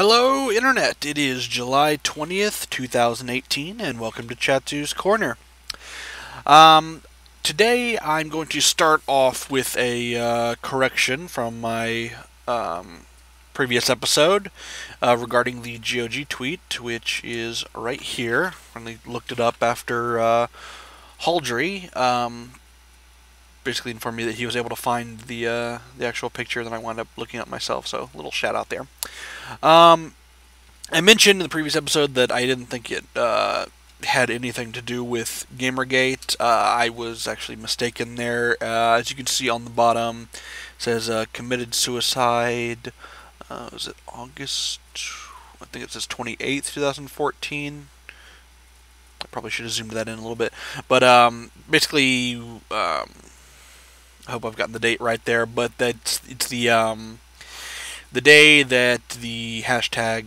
Hello, Internet! It is July 20th, 2018, and welcome to Chatzu's Corner. Um, Today I'm going to start off with a correction from my previous episode regarding the GOG tweet, which is right here. I looked it up after Haldry basically informed me that he was able to find the actual picture that I wound up looking up myself, so a little shout out there. I mentioned in the previous episode that I didn't think it had anything to do with Gamergate. I was actually mistaken there. As you can see on the bottom, it says committed suicide. Was it August? I think it says 28th, 2014. I probably should have zoomed that in a little bit. But basically, I hope I've gotten the date right there. But it's the day that the hashtag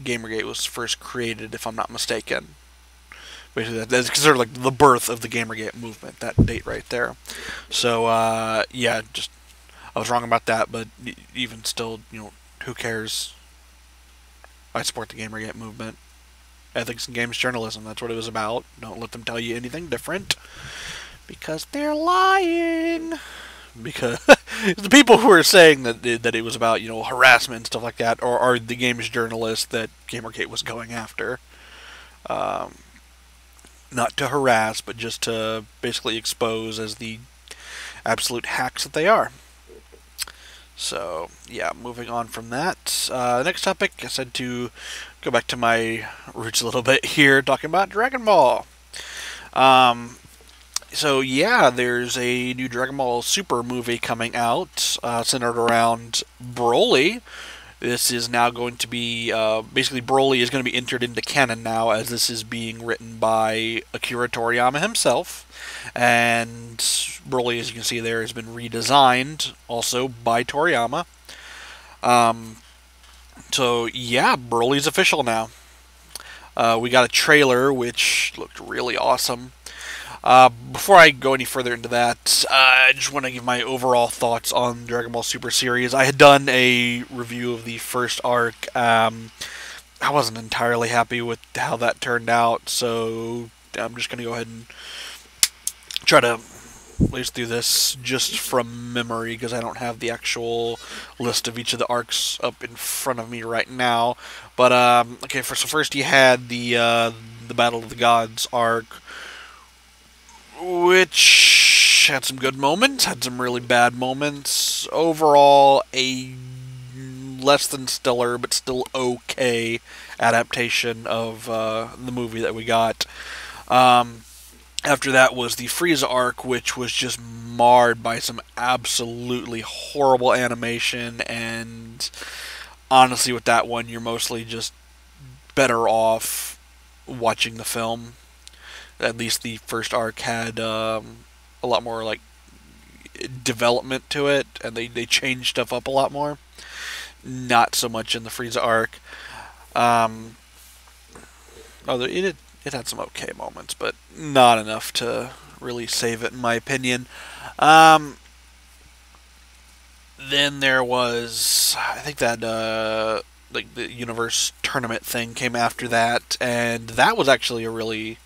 Gamergate was first created, if I'm not mistaken. Basically, that's considered like the birth of the Gamergate movement. That date right there. So yeah, just I was wrong about that, but even still, who cares? I support the Gamergate movement. Ethics in games journalism. That's what it was about. Don't let them tell you anything different, because they're lying. Because the people who are saying that it was about harassment and stuff like that are the games journalists that Gamergate was going after. Not to harass, but just to basically expose as the absolute hacks that they are. So, yeah, moving on from that. Next topic, I said to go back to my roots a little bit here, talking about Dragon Ball. So, yeah, there's a new Dragon Ball Super movie coming out, centered around Broly. This is now going to be, basically Broly is going to be entered into canon now, as this is being written by Akira Toriyama himself. And Broly, as you can see there, has been redesigned also by Toriyama. So yeah, Broly's official now. We got a trailer which looked really awesome. Before I go any further into that, I just want to give my overall thoughts on Dragon Ball Super series. I had done a review of the first arc. I wasn't entirely happy with how that turned out, so I'm just going to go ahead and try to blaze through this just from memory, because I don't have the actual list of each of the arcs up in front of me right now. But okay, so first you had the Battle of the Gods arc, which had some good moments, had some really bad moments. Overall, a less than stellar, but still okay adaptation of the movie that we got. After that was the Freeza arc, which was just marred by some absolutely horrible animation, and honestly with that one, you're mostly just better off watching the film. At least the first arc had a lot more like development to it, and they changed stuff up a lot more. Not so much in the Frieza arc. Although it had some okay moments, but not enough to really save it, in my opinion. Then there was, I think that like the Universe Tournament thing came after that, and that was actually a really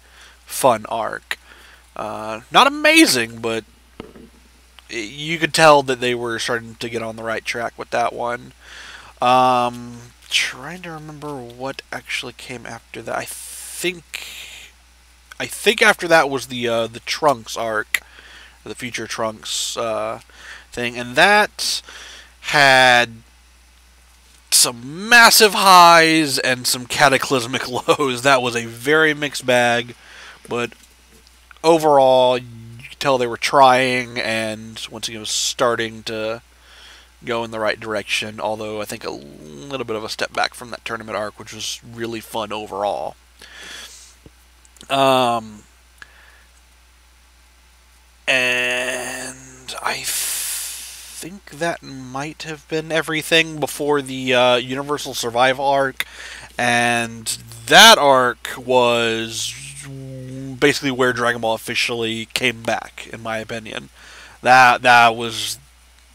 fun arc. Not amazing, but you could tell that they were starting to get on the right track with that one. Trying to remember what actually came after that. I think after that was the Trunks arc, the Future Trunks thing, and that had some massive highs and some cataclysmic lows. That was a very mixed bag, but overall, you could tell they were trying, and once again, it was starting to go in the right direction. Although I think a little bit of a step back from that tournament arc, which was really fun overall. And I think that might have been everything before the Universal Survival arc, and that arc was basically where Dragon Ball officially came back, in my opinion. That was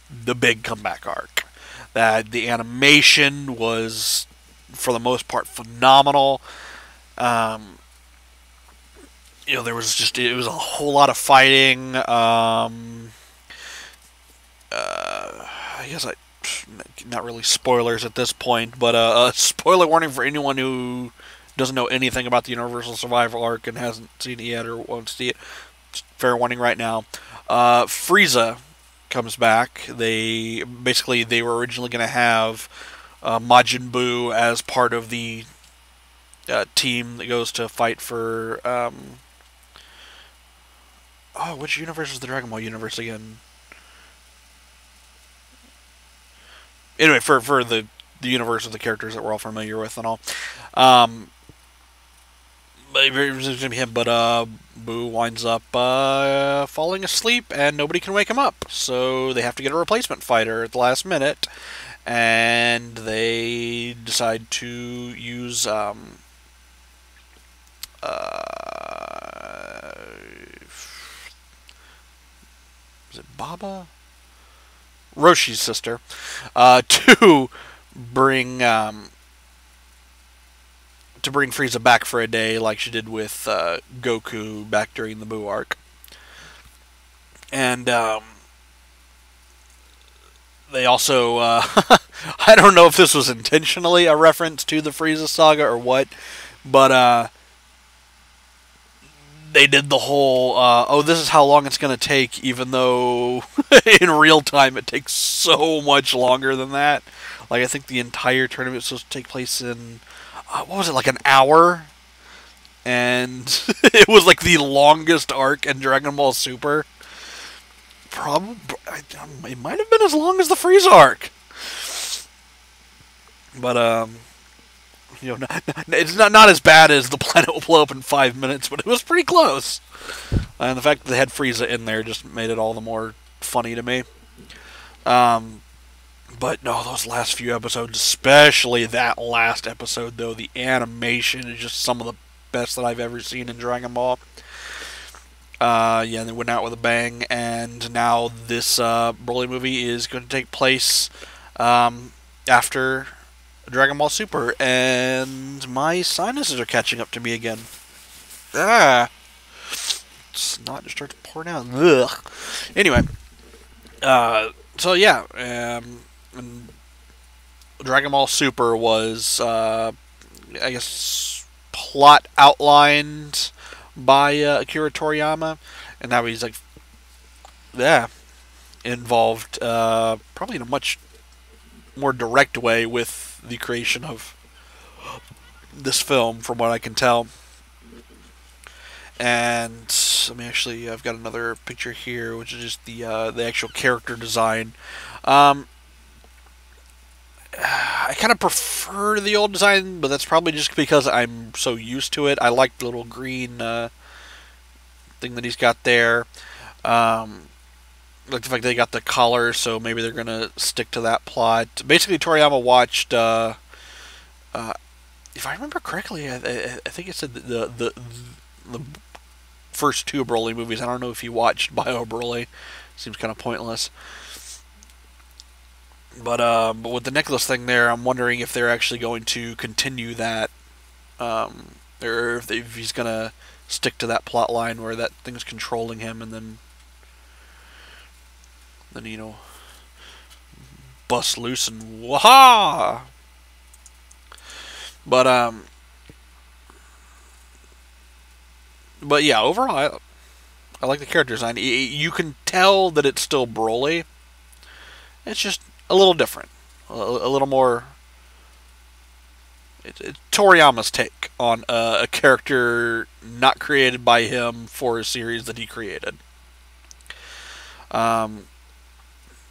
the big comeback arc. That the animation was for the most part, phenomenal. There was it was a whole lot of fighting. I guess not really spoilers at this point, but a spoiler warning for anyone who doesn't know anything about the Universal Survival arc and hasn't seen it yet or won't see it. Fair warning right now. Freeza comes back. They were originally going to have Majin Buu as part of the team that goes to fight for. Which universe is the Dragon Ball universe again? Anyway, for the universe of the characters that we're all familiar with and all. It's going to be him, but Boo winds up falling asleep and nobody can wake him up. So they have to get a replacement fighter at the last minute. And they decide to use is it Baba? Roshi's sister, to bring Frieza back for a day, like she did with Goku back during the Buu arc. And they also, I don't know if this was intentionally a reference to the Frieza saga or what, but they did the whole, this is how long it's going to take, even though in real time it takes so much longer than that. Like, I think the entire tournament was supposed to take place in, what was it, like an hour? And it was like the longest arc in Dragon Ball Super. Probably, it might have been as long as the Freeza arc. But, it's not as bad as the planet will blow up in 5 minutes, but it was pretty close. And the fact that they had Frieza in there just made it all the more funny to me. But no, those last few episodes, especially that last episode, though, the animation is just some of the best that I've ever seen in Dragon Ball. They went out with a bang, and now this Broly movie is going to take place after Dragon Ball Super, and my sinuses are catching up to me again. Snot just starts pouring out. Ugh. Anyway, so yeah, and Dragon Ball Super was, I guess, plot outlined by Akira Toriyama, and now he's like, involved, probably in a much more direct way with the creation of this film, from what I can tell. And I've got another picture here, which is just the actual character design. I kind of prefer the old design, but that's probably just because I'm so used to it. I like the little green thing that he's got there. Like the fact they got the collar, so maybe they're gonna stick to that plot. Basically, Toriyama watched, if I remember correctly, I think it said the first two Broly movies. I don't know if he watched Bio Broly. Seems kind of pointless. But with the necklace thing there, I'm wondering if they're actually going to continue that, or if he's gonna stick to that plot line where that thing's controlling him, and then bust loose and waha. But yeah, overall, I like the character design. You can tell that it's still Broly. It's just a little different, a little more. It's Toriyama's take on a character not created by him for a series that he created.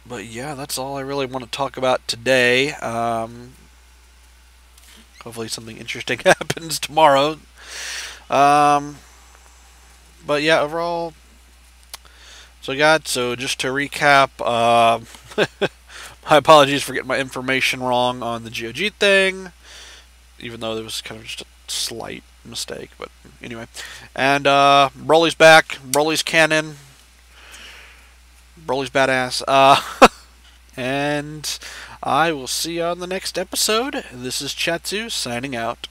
But yeah, that's all I really want to talk about today. Hopefully something interesting happens tomorrow. But yeah, overall, so just to recap, my apologies for getting my information wrong on the GOG thing, even though there was kind of just a slight mistake, but anyway. And Broly's back, Broly's canon, Broly's badass. And I will see you on the next episode. This is Chatzu signing out.